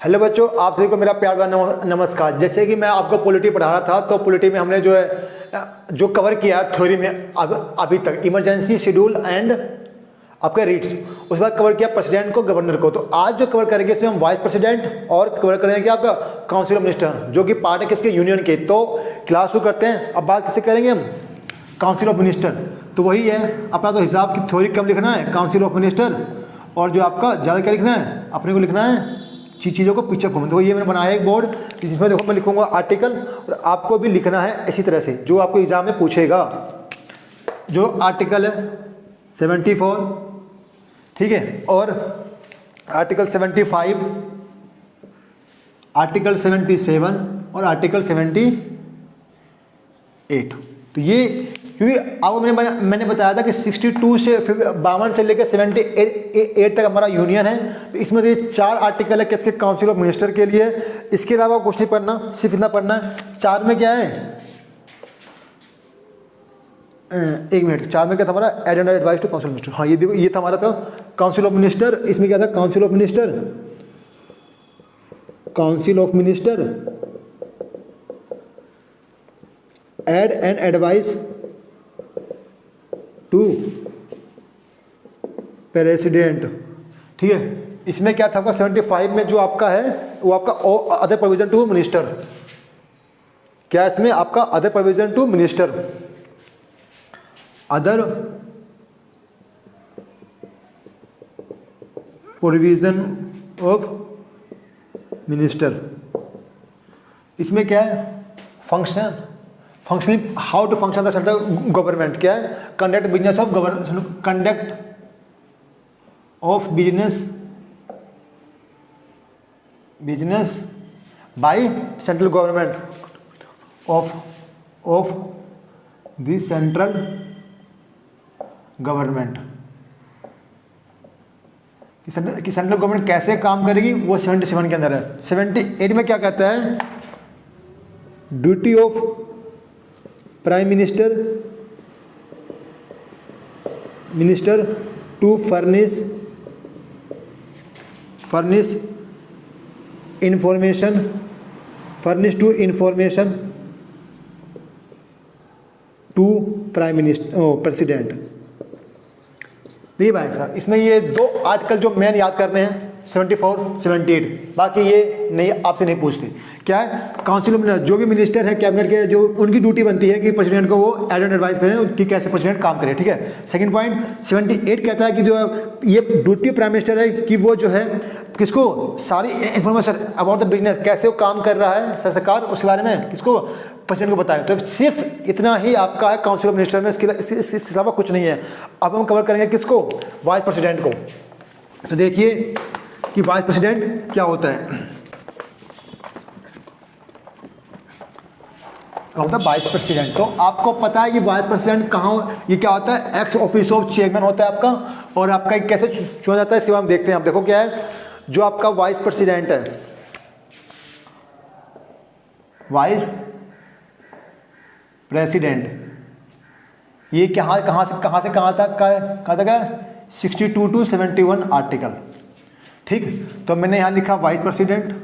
Hello बच्चों, आप सभी को मेरा प्यार भरा नमस्कार। जैसे कि मैं आपको पॉलिटी पढ़ा रहा था, तो पॉलिटी में हमने जो कवर किया थ्योरी में अभी तक इमरजेंसी शेड्यूल एंड आपका रीट्स, उसके बाद कवर किया प्रेसिडेंट को, गवर्नर को। तो आज जो कवर करेंगे इसमें हम वाइस प्रेसिडेंट और कवर करेंगे आपका काउंसिल ऑफ मिनिस्टर, जो कि पार्ट है किसके, यूनियन के। तो क्लास शुरू करते हैं। अब बात किससे करेंगे हम, काउंसिल ऑफ मिनिस्टर। तो वही है अपना, तो हिसाब की थ्योरी कम लिखना है, काउंसिल ऑफ मिनिस्टर, और जो आपका ज़्यादा क्या लिखना है, अपने को लिखना है चीज़ों को पिक्चर फॉर्म। तो ये मैंने बनाया एक बोर्ड, जिसमें देखो मैं लिखूंगा आर्टिकल, और आपको भी लिखना है इसी तरह से जो आपको एग्जाम में पूछेगा। जो आर्टिकल है 74, ठीक है, और आर्टिकल 75, आर्टिकल 77 और आर्टिकल 78। तो ये क्योंकि आपको मैंने बताया था कि 62 से 52 से लेकर 78 तक हमारा यूनियन है। तो इसमें ये 4 आर्टिकल है किसके, काउंसिल ऑफ मिनिस्टर के लिए। इसके अलावा कुछ नहीं पढ़ना, सिर्फ इतना पढ़ना है। 4 में क्या है, एक मिनट, 4 में क्या था हमारा, aid advice to council of minister. हाँ ये देखो, ये था हमारा था काउंसिल ऑफ मिनिस्टर। इसमें क्या था, council of minister, council of minister aid and advice to president, ठीक है। इसमें क्या था आपका 75 में जो आपका है वो आपका अदर प्रोविजन टू मिनिस्टर। क्या इसमें आपका other provision to minister, other provision of minister. इसमें क्या है, functioning, how to function the central government. क्या है, conduct business of government, conduct of business by central government of the central government. कि central government कैसे काम करेगी वो 77 के अंदर है। 78 में क्या कहता है, duty of prime minister to furnish information to prime minister president. देखिए भाई साहब, इसमें ये 2 आर्टिकल जो मेन याद करने हैं, 74, 78, बाकी ये नहीं, आपसे नहीं पूछते। क्या है, काउंसिल ऑफ मिनिस्टर, जो भी मिनिस्टर है कैबिनेट के, जो उनकी ड्यूटी बनती है कि प्रेसिडेंट को वो एड एंड एडवाइस करें कि कैसे प्रेसिडेंट काम करे, ठीक है। सेकंड पॉइंट 78 कहता है कि जो ये ड्यूटी प्राइम मिनिस्टर है कि वो जो है किसको सारी इंफॉर्मेशन अबाउट द बिजनेस, कैसे वो काम कर रहा है सरकार, उसके बारे में किसको, प्रेसिडेंट को बताएं। तो सिर्फ इतना ही आपका है काउंसिल ऑफ मिनिस्टर में, इसके अलावा कुछ नहीं है। अब हम कवर करेंगे किसको, वाइस प्रेसिडेंट को। तो देखिए कि वाइस प्रेसिडेंट क्या होता है। होता है वाइस प्रेसिडेंट। तो आपको पता है कि वाइस प्रेसिडेंट कहाँ, ये क्या होता है, एक्स ऑफिस ऑफ चेयरमैन होता है आपका। और आपका कैसे चुना जाता है इसके बाद हम देखते हैं। आप देखो क्या है, जो आपका वाइस प्रेसिडेंट है, वाइस प्रेसिडेंट, ये कहाँ से कहाँ तक है, 62 to 71 आर्टिकल, ठीक। तो मैंने यहाँ लिखा वाइस प्रेसिडेंट।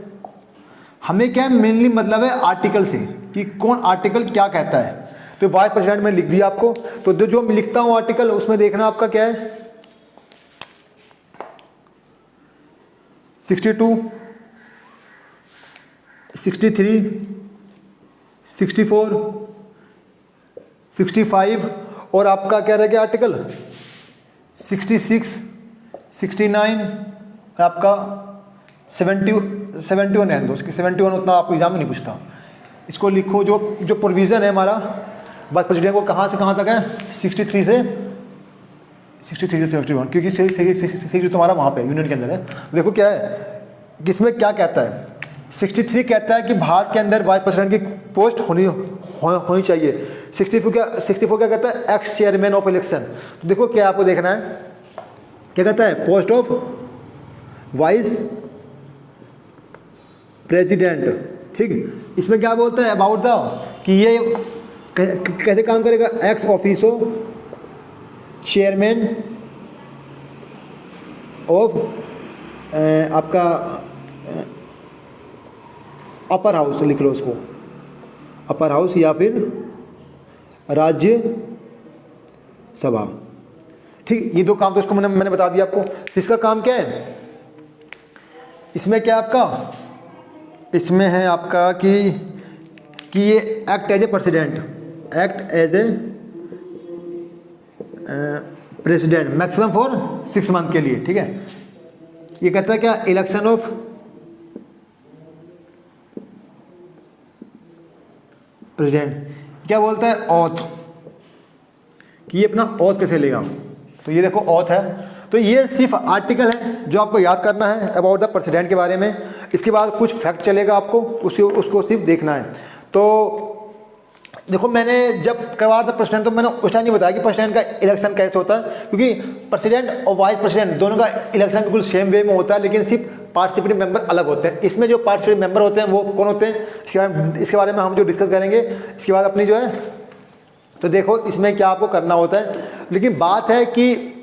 हमें क्या मेनली मतलब है आर्टिकल से, कि कौन आर्टिकल क्या कहता है। तो वाइस प्रेसिडेंट में लिख दिया आपको। तो जो मैं लिखता हूँ आर्टिकल, उसमें देखना आपका क्या है, 62, 63, 64, 65, और आपका क्या रह गया आर्टिकल 66, 69, और आपका 71 है दोस्त, 71 उतना आपको एग्जाम में नहीं पूछता। इसको लिखो, जो प्रोविज़न है हमारा वाइस प्रेसिडेंट को कहाँ से कहाँ तक है, 63 से 71, क्योंकि सही तुम्हारा वहाँ पे यूनियन के अंदर है। देखो क्या है, किसमें क्या कहता है, 63 कहता है कि भारत के अंदर वाइस प्रेसिडेंट की पोस्ट होनी चाहिए। 64 क्या कहता है, एक्स चेयरमैन ऑफ इलेक्शन। तो देखो क्या आपको देखना है, क्या कहता है, पोस्ट ऑफ वाइस प्रेसिडेंट, ठीक। इसमें क्या बोलता है अबाउट द, कि ये कैसे काम करेगा, एक्स ऑफिसो चेयरमैन ऑफ आपका अपर हाउस लिख लो उसको, अपर हाउस या फिर राज्य सभा। ठीक, ये दो काम तो इसको मैंने बता दिया आपको। इसका काम क्या है, इसमें क्या आपका, इसमें है आपका कि ये act as a president, act as a president maximum for 6 month के लिए। ठीक है, ये कहता है क्या, इलेक्शन ऑफ प्रेसिडेंट, क्या बोलता है, ऑथ, कि ये अपना ऑथ कैसे लेगा। तो ये देखो ऑथ है, तो ये सिर्फ आर्टिकल है जो आपको याद करना है अबाउट द प्रेसिडेंट के बारे में। इसके बाद कुछ फैक्ट चलेगा आपको, उसको सिर्फ देखना है। तो देखो मैंने जब करवा था प्रेसिडेंट, तो मैंने उस टाइम नहीं बताया कि प्रेसिडेंट का इलेक्शन कैसे होता है, क्योंकि प्रेसिडेंट और वाइस प्रेसिडेंट दोनों का इलेक्शन बिल्कुल सेम वे में होता है, लेकिन सिर्फ पार्टिसिपेटिंग मेंबर अलग होते हैं। इसमें जो पार्टिसिपेटिंग मेंबर होते हैं वो कौन होते हैं, इसके बारे में हम जो डिस्कस करेंगे इसके बाद अपनी जो है। तो देखो इसमें क्या आपको करना होता है, लेकिन बात है कि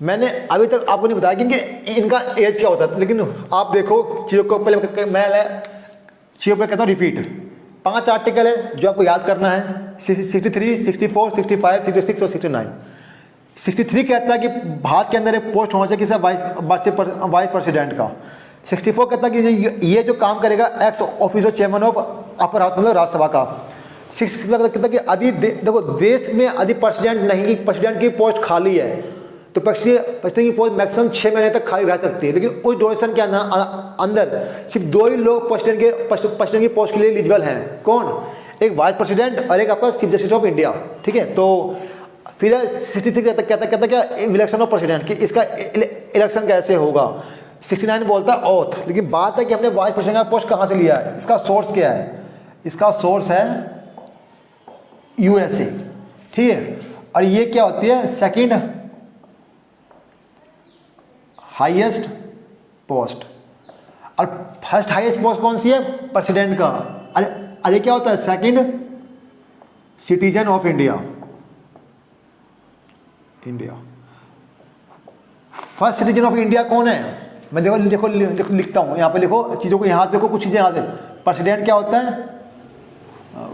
मैंने अभी तक आपको नहीं बताया कि इनका एज क्या होता है, लेकिन आप देखो चीज़ों को पहले मैं चीज़ों पर कहता हूँ रिपीट। 5 आर्टिकल है जो आपको याद करना है, 63, 64, 65, 66 और 69। 63 कहता है कि भारत के अंदर एक पोस्ट होना चाहिए किसी वाइस प्रेसिडेंट का। 64 कहता है कि ये जो काम करेगा x officer chairman of upper house, मतलब राज्यसभा का। 66 कहता है कि यदि देखो देश में यदि प्रेसिडेंट की पोस्ट खाली है तो प्रेसिडेंट की पोस्ट मैक्सिमम 6 महीने तक खाली रह सकती है, लेकिन उस ड्यूरेशन के अंदर सिर्फ 2 ही लोग प्रेसिडेंट की पोस्ट के लिए एलिजिबल हैं। कौन, एक वाइस प्रेसिडेंट और एक आपका चीफ जस्टिस ऑफ इंडिया। ठीक है, तो फिर 66 कहता क्या, इलेक्शन ऑफ प्रेसिडेंट, कि इसका इलेक्शन कैसे होगा। 69 बोलता है ऑथ, लेकिन बात है कि हमने वाइस प्रेसिडेंट का पोस्ट कहाँ से लिया है, इसका सोर्स क्या है, इसका सोर्स है यूएसए। ठीक है, और ये क्या होती है, सेकंड हाईएस्ट पोस्ट, और फर्स्ट हाईएस्ट पोस्ट कौन सी है, प्रेसिडेंट का। अरे क्या होता है, second citizen of India. First citizen of India कौन है, मैं देखो लिखता हूँ यहाँ पे, लिखो चीज़ों को, यहाँ देखो कुछ चीज़ें यहाँ से। प्रेसिडेंट क्या होता है,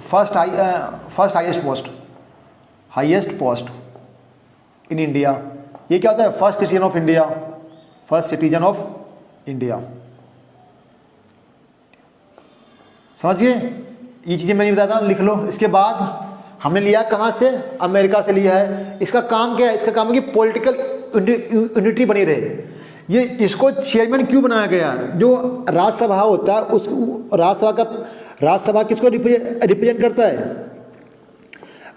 first highest post in India. ये क्या होता है, first citizen of India, first citizen of India. समझिए, ये चीज़ें मैं नहीं बताता हूँ, लिख लो। इसके बाद हमने लिया कहाँ से, अमेरिका से लिया है। इसका काम क्या है, इसका काम है कि पॉलिटिकल यूनिटी बनी रहे। ये इसको चेयरमैन क्यों बनाया गया, जो राज्यसभा होता है उस राज्यसभा किसको रिप्रेजेंट करता है,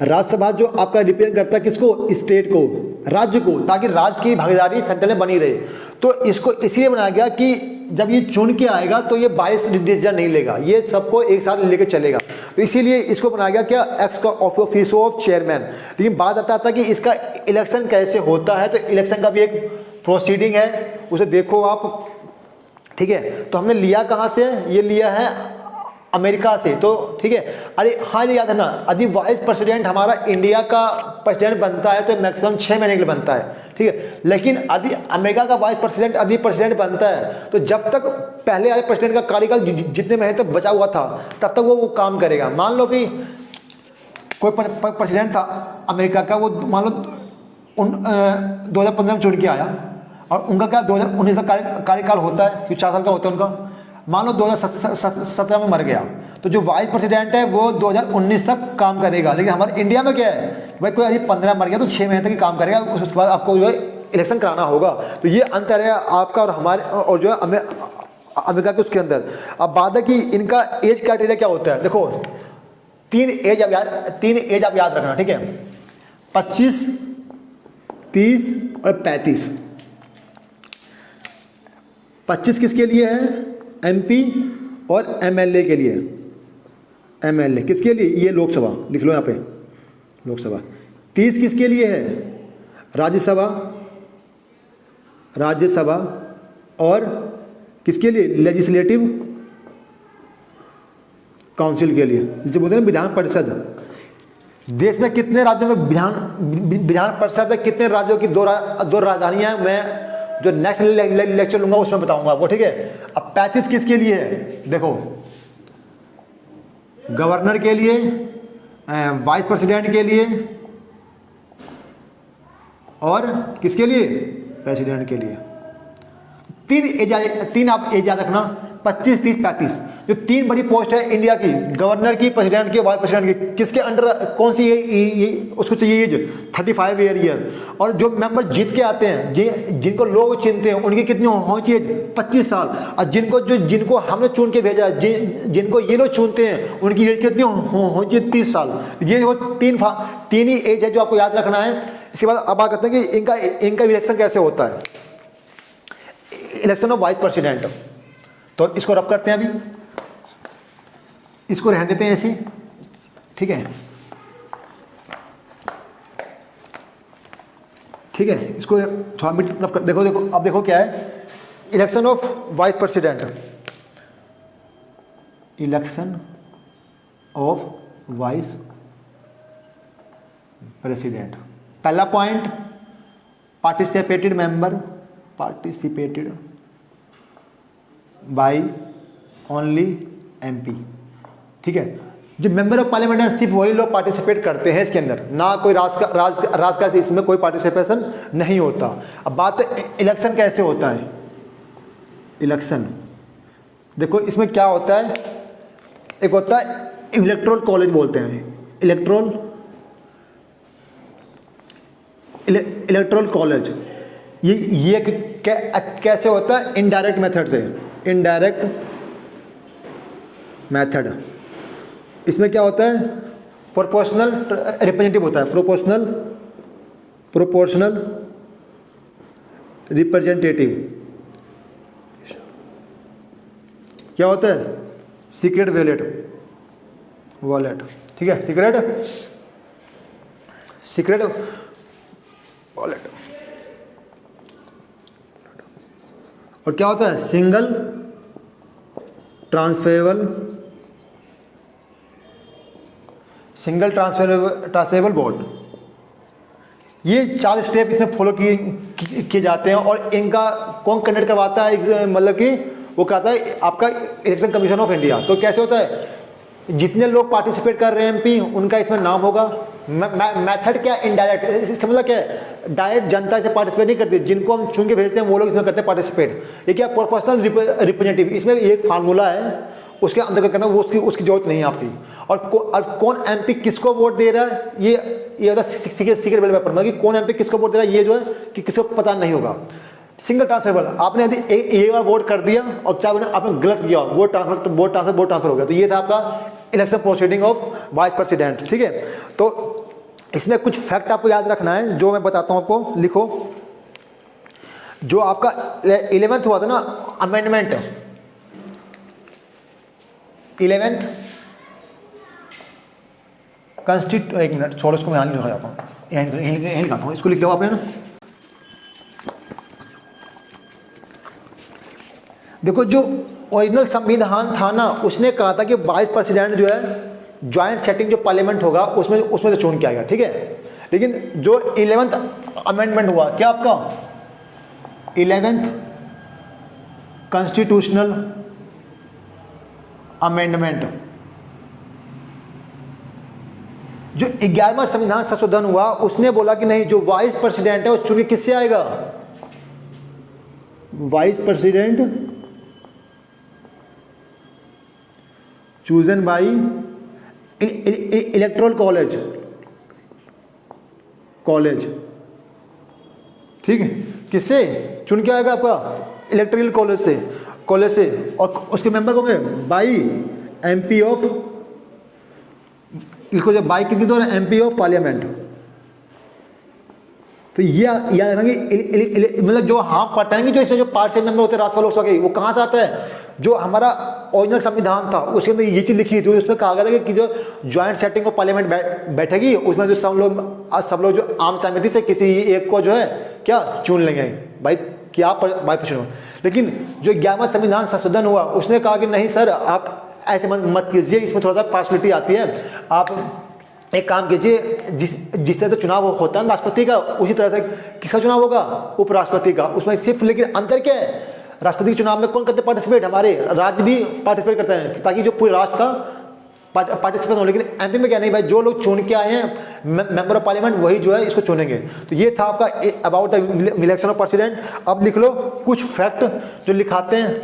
राज्यसभा जो आपका रिप्रेजेंट करता है किसको, स्टेट को, राज्य को, ताकि राज्य की भागीदारी सेंटर में बनी रहे। तो इसको इसलिए बनाया गया कि जब ये चुन के आएगा तो ये 22 डिसीजन नहीं लेगा, ये सबको एक साथ लेके चलेगा। तो इसीलिए इसको बनाया गया क्या, एक्स का ऑफिस ऑफ चेयरमैन। लेकिन बात आता था कि इसका इलेक्शन कैसे होता है, तो इलेक्शन का भी एक प्रोसीडिंग है, उसे देखो आप। ठीक है, तो हमने लिया कहाँ से, ये लिया है अमेरिका से। तो ठीक है, अरे हाँ ये याद है ना, यदि वाइस प्रेसिडेंट हमारा इंडिया का प्रेसिडेंट बनता है तो मैक्सिमम 6 महीने के लिए बनता है। ठीक है, लेकिन यदि अमेरिका का वाइस प्रेसिडेंट यदि प्रेसिडेंट बनता है तो जब तक पहले वाले प्रेसिडेंट का कार्यकाल जितने महीने तक बचा हुआ था तब तक वो काम करेगा। मान लो कि कोई प्रेसिडेंट था अमेरिका का, वो मान लो 2015 में चुन के आया, और उनका क्या 2019 का कार्यकाल होता है, क्योंकि 4 साल का होता है उनका। मान लो 2017 में मर गया, तो जो वाइस प्रेसिडेंट है वो 2019 तक काम करेगा। लेकिन हमारे इंडिया में क्या है भाई, कोई यदि 15 मर गया तो 6 महीने तक ही काम करेगा, उसके बाद आपको जो है इलेक्शन कराना होगा। तो ये अंतर है आपका और हमारे, और जो है अमेरिका के उसके अंदर। अब बात है कि इनका एज क्राइटेरिया क्या होता है। देखो 3 एज आप याद रखना। ठीक है, 25, 30 और 35। 25 किसके लिए है, एमपी और एमएलए के लिए। एमएलए किसके लिए, ये लोकसभा, लिख लो यहाँ पे लोकसभा। 30 किसके लिए है, राज्यसभा और किसके लिए, लेजिस्लेटिव काउंसिल के लिए, जिसे बोलते हैं विधान परिषद। देश में कितने राज्यों में विधान परिषद है, कितने राज्यों की दो राजधानियां, मैं जो नेक्स्ट लेक्चर लूंगा उसमें बताऊंगा आपको। ठीक है, अब 35 किसके लिए है, देखो गवर्नर के लिए, वाइस प्रेसिडेंट के लिए और किसके लिए, प्रेसिडेंट के लिए। तीन आप एज याद रखना, 25, 30, 35, जो तीन बड़ी पोस्ट है इंडिया की, गवर्नर की, प्रेसिडेंट की, वाइस प्रेसिडेंट की, किसके अंडर कौन सी उसको चाहिए एज 35 ईयर। और जो मेंबर जीत के आते हैं, जिनको लोग चुनते हैं, उनकी कितनी होनी चाहिए, 25 साल। और जिनको हमने चुन के भेजा, जिनको ये लोग चुनते हैं, उनकी एज कितनी होनी चाहिए, 30 साल। ये वो तीन ही एज है जो आपको याद रखना है। इसके बाद अब बात करते हैं कि इनका इलेक्शन कैसे होता है, इलेक्शन ऑफ वाइस प्रेसिडेंट। तो इसको रफ करते हैं, अभी इसको रहने देते हैं ऐसे, ठीक है, ठीक है। इसको थोड़ा मिनट रफ कर, देखो अब देखो क्या है election of vice president. Election of vice president, पहला point, participated member, participated by only MP, ठीक है। जो मेंबर ऑफ पार्लियामेंट है सिर्फ वही लोग पार्टिसिपेट करते हैं इसके अंदर, ना कोई राज का इसमें कोई पार्टिसिपेशन नहीं होता। अब बात है इलेक्शन कैसे होता है। इलेक्शन देखो इसमें क्या होता है, एक होता है इलेक्टोरल कॉलेज बोलते हैं, इलेक्टोरल कॉलेज। ये कैसे होता है, इनडायरेक्ट मेथड से, इनडायरेक्ट मेथड। इसमें क्या होता है, प्रोपोर्शनल रिप्रेजेंटेटिव होता है, प्रोपोर्शनल रिप्रेजेंटेटिव। क्या होता है, सीक्रेट वॉलेट, ठीक है, सीक्रेट वॉलेट। और क्या होता है, सिंगल ट्रांसफरेबल वोट। ये 4 स्टेप इसमें फॉलो किए जाते हैं। और इनका कौन कंडक्ट करवाता है, मतलब कि वो कहता है आपका इलेक्शन कमीशन ऑफ इंडिया। तो कैसे होता है, जितने लोग पार्टिसिपेट कर रहे हैं एमपी, उनका इसमें नाम होगा। मेथड क्या, इनडायरेक्ट, इसका मतलब क्या है, डायरेक्ट जनता से पार्टिसिपेट नहीं करती, जिनको हम चुन के भेजते हैं वो लोग इसमें करते हैं पार्टिसिपेट। ये क्या, प्रोपोर्शनल रिप्रेजेंटेटिव, इसमें एक फार्मूला है, उसके अंदर करना वो उसकी जरूरत नहीं है आपकी। और कौन एमपी किसको वोट दे रहा है, ये होता है सीक्रेट बैलेट पेपर, मतलब कि कौन एमपी किसको वोट दे रहा है, ये जो है कि किसको पता नहीं होगा। सिंगल ट्रांसफरेबल, आपने यदि एक बार वोट कर दिया और चाहे आपने गलत किया, वोट ट्रांसफर हो गया। तो ये था आपका election proceeding of vice president, ठीक है। तो इसमें कुछ फैक्ट आपको याद रखना है, जो मैं बताता हूं आपको, लिखो। जो आपका 11th हुआ था ना अमेंडमेंट, 11th कॉन्स्टिट्यूशन, एक मिनट छोड़ो, इसको मैं यहाँ नहीं लिखा जाता हूँ, यहीं लिखाता हूँ, इसको लिख लो आपने ना। देखो जो ओरिजिनल संविधान था ना, उसने कहा था कि वाइस प्रेसिडेंट जो है ज्वाइंट सेटिंग जो पार्लियामेंट होगा उसमें से चुन के आएगा, ठीक है। लेकिन जो 11th अमेंडमेंट हुआ, क्या आपका 11th कॉन्स्टिट्यूशनल अमेंडमेंट, जो 11वां संविधान संशोधन हुआ, उसने बोला कि नहीं, जो वाइस प्रेसिडेंट है वो चुन के किससे आएगा, vice president chosen by electoral college, ठीक है, किससे चुन के आएगा आपका, इलेक्टोरल कॉलेज से। और उसके मेंबर होंगे बाई एमपी ऑफ, लिखो जब बाई किसके द्वारा, एमपी ऑफ पार्लियामेंट। तो ये याद रखना कि मतलब जो हाँ पढ़ते हैं कि जो इसमें जो पार्लियामेंट मेंबर होते हैं राज्यसभा लोकसभा के, वो कहाँ से आता है, जो हमारा ओरिजिनल संविधान था उसके अंदर ये चीज़ लिखी थी, उसमें कहा गया था कि जो ज्वाइंट सेटिंग ऑफ पार्लियामेंट बैठेगी, उसमें जो सब लोग जो आम सहमति से किसी एक को जो है क्या चुन लेंगे भाई कि आप बाई प्रेसिडेंट हो। लेकिन जो 11वां संविधान संशोधन हुआ, उसने कहा कि नहीं सर, आप ऐसे मत कीजिए, इसमें थोड़ा सा पार्शलिटी आती है, आप एक काम कीजिए, जिस तरह से चुनाव होता है राष्ट्रपति का, उसी तरह से किसका चुनाव होगा, उपराष्ट्रपति का। उसमें सिर्फ लेकिन अंतर क्या है, राष्ट्रपति के चुनाव में कौन करते पार्टिसिपेट, हमारे राज्य भी पार्टिसिपेट करते हैं, ताकि जो पूरे राष्ट्र का पार्टिसिपेशन हो, लेकिन एमपी में क्या नहीं भाई, जो लोग चुन के आए हैं मेंबर ऑफ पार्लियामेंट वही जो है इसको चुनेंगे। तो ये था आपका about the election of president. अब लिख लो कुछ फैक्ट जो लिखाते हैं।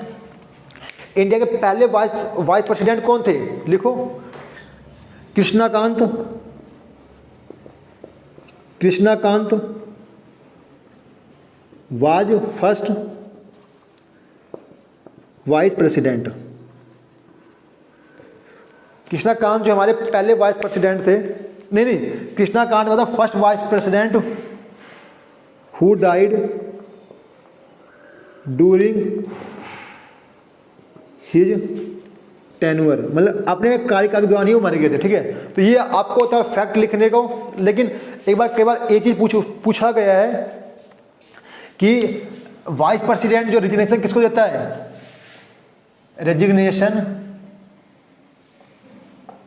इंडिया के पहले वाइस प्रेसिडेंट कौन थे, लिखो। Krishnakant was first vice president. Krishnakant जो हमारे पहले वाइस प्रेसिडेंट थे, नहीं, Krishnakant was the first vice president who died during his tenure, मतलब अपने कार्यकाल के दौरान ही वो मारे गए थे, ठीक है। तो ये आपको होता है फैक्ट लिखने को। लेकिन कई बार एक चीज पूछा गया है कि वाइस प्रेसिडेंट जो रेजिग्नेशन किसको देता है, रेजिग्नेशन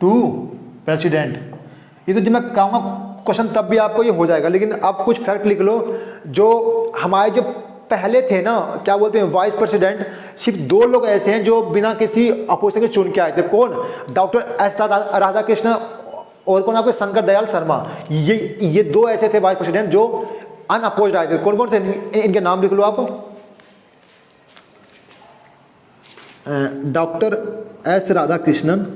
टू प्रेसिडेंट। ये तो जब मैं कहूँगा क्वेश्चन तब भी आपको ये हो जाएगा, लेकिन आप कुछ फैक्ट लिख लो। जो हमारे जो पहले थे ना, क्या बोलते हैं, वाइस प्रेसिडेंट, सिर्फ 2 लोग ऐसे हैं जो बिना किसी अपोजिशन के चुन के आए थे। कौन, डॉक्टर एस राधाकृष्णन और कौन, आपके शंकर दयाल शर्मा। ये 2 ऐसे थे वाइस प्रेसिडेंट जो अनअपोज्ड आए थे। कौन कौन से, इनके नाम लिख लो आप। Doctor S Radhakrishnan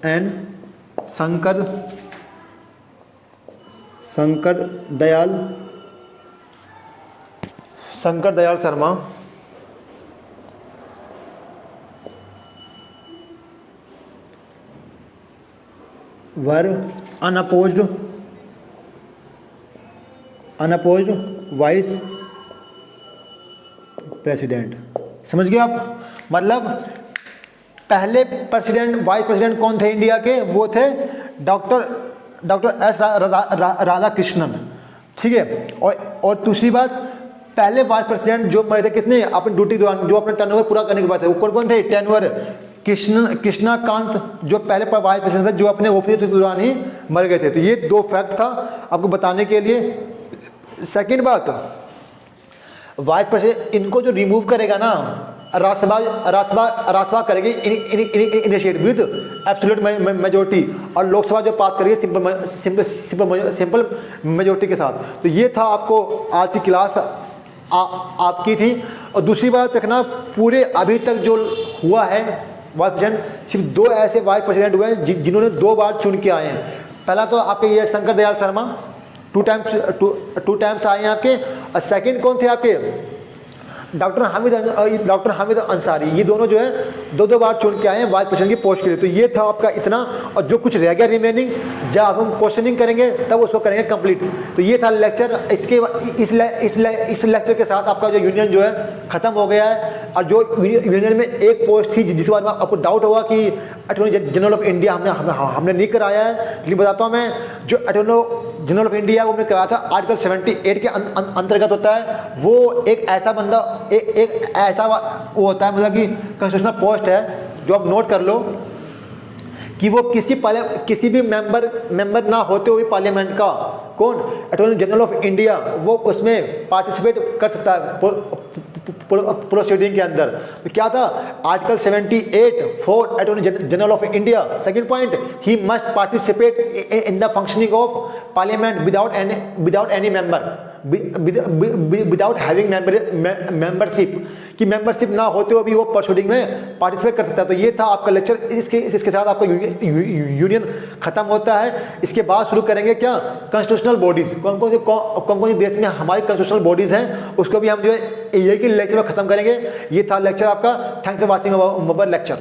and Shankar Dayal Sharma were unopposed vice president. समझ गए आप, मतलब पहले प्रेसिडेंट वाइस प्रेसिडेंट कौन थे इंडिया के, वो थे डॉक्टर एस राधाकृष्णन, ठीक है। और दूसरी बात, पहले वाइस प्रेसिडेंट जो मरे थे किसने, अपनी ड्यूटी दौरान, जो अपने टर्नओवर पूरा करने के बाद थे, वो कौन कौन थे, टेन्योर। कृष्णाकांत जो पहले वाइस प्रेसिडेंट थे, जो अपने ऑफिस के दौरान ही मर गए थे। तो ये 2 फैक्ट था आपको बताने के लिए। सेकंड बात, वाइस प्रेसिडेंट इनको जो रिमूव करेगा ना, राज्यसभा करेगी इनिशिएट विद एब्सोल्यूट मेजोरिटी, और लोकसभा जो पास करेगी सिंपल मेजोरिटी के साथ। तो ये था आपको आज की क्लास आपकी थी। और दूसरी बात रखना, पूरे अभी तक जो हुआ है वाइस प्रेसिडेंट, सिर्फ 2 ऐसे वाइस प्रेसिडेंट हुए हैं जिन्होंने 2 बार चुन के आए हैं। पहला तो आपके ये शंकर दयाल शर्मा 2 टाइम्स आए हैं आपके। और सेकंड कौन थे आपके, डॉक्टर हामिद अंसारी। ये दोनों जो है 2 बार चुन के आए हैं वाइस प्रेसिडेंट की पोस्ट के लिए। तो ये था आपका इतना, और जो कुछ रह गया रिमेनिंग, जब हम क्वेश्चनिंग करेंगे तब उसको करेंगे कंप्लीट। तो ये था लेक्चर। इसके इस लेक्चर के साथ आपका जो यूनियन जो है ख़त्म हो गया है। और जो यूनियन में एक पोस्ट थी जिस बार में आपको डाउट होगा कि अटॉर्नी जनरल ऑफ इंडिया हमने नहीं कराया है, लेकिन बताता हूँ मैं, जो अटॉर्नी जनरल ऑफ इंडिया को हमने कराया था आर्टिकल 78 के अंतर्गत होता है। वो एक ऐसा बंदा, एक ऐसा वो होता है, मतलब कि कॉन्स्टिट्यूशनल पोस्ट है, जो आप नोट कर लो कि वो किसी भी मेंबर ना होते हुए पार्लियामेंट का, कौन, अटॉर्नी जनरल ऑफ इंडिया, वो उसमें पार्टिसिपेट कर सकता है प्रोसीडिंग के अंदर। तो क्या था, article 78 for attorney general of India. Second point, he must participate in the functioning of parliament without any member, without having membership, कि मेंबरशिप ना होते हुए भी वो प्रोसीडिंग में पार्टिसिपेट कर सकता है। तो ये था आपका लेक्चर। इसके साथ आपका यूनियन खत्म होता है। इसके बाद शुरू करेंगे क्या, कॉन्स्टिट्यूशनल बॉडीज, कौन कौन से देश में हमारी कॉन्स्टिट्यूशनल बॉडीज हैं, उसको भी हम जो है एक ही लेक्चर में खत्म करेंगे। ये था लेक्चर आपका। Thanks for watching our lecture.